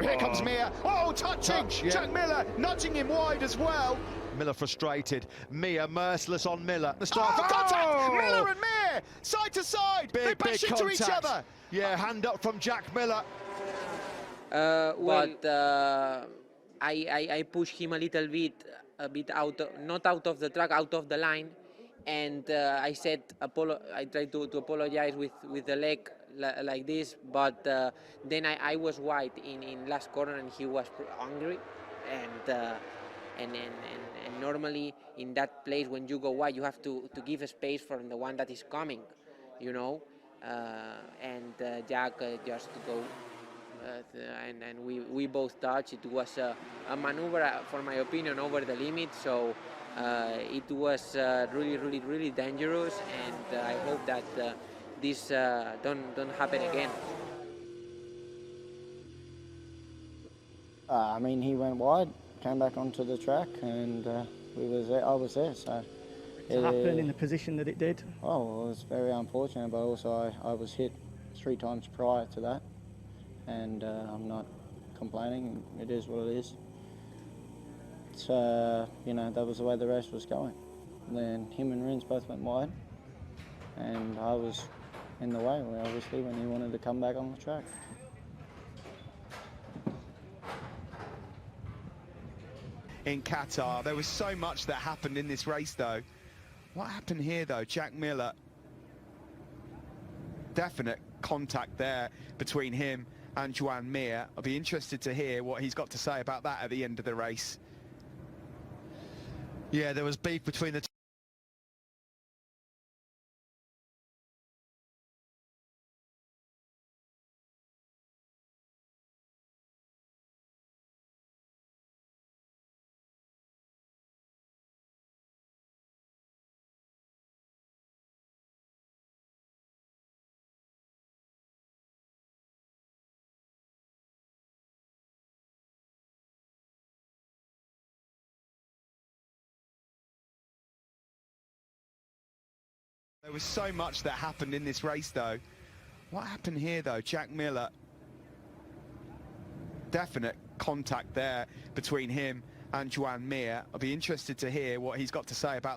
Here comes Mir. Oh, touching! Touch, yeah. Jack Miller nudging him wide as well. Miller frustrated. Mir merciless on Miller. The start. Oh, contact! Miller and Mir, side to side. They Big bash into each contact. other. Yeah, hand up from Jack Miller. I pushed him a bit out, not out of the track, out of the line, and I said, I tried to apologize with the leg like this, but then I was wide in last corner and he was angry, and normally in that place when you go wide you have to give a space for the one that is coming, you know, Jack just go. And we both touched. It was a maneuver, for my opinion, over the limit. So it was really dangerous, and I hope that this don't happen again. I mean, he went wide, came back onto the track, and I was there. So to happen in the position that it did. Oh, well, it was very unfortunate, but also I was hit 3 times prior to that. And I'm not complaining, it is what it is. So, you know, that was the way the race was going. And then him and Rins both went wide, and I was in the way, obviously, when he wanted to come back on the track. In Qatar, there was so much that happened in this race, though. What happened here, though? Jack Miller, definite contact there between him and Joan Mir. I'll be interested to hear what he's got to say about that at the end of the race. Yeah, there was beef between the There was so much that happened in this race, though. What happened here, though? Jack Miller, definite contact there between him and Joan Mir. I'll be interested to hear what he's got to say about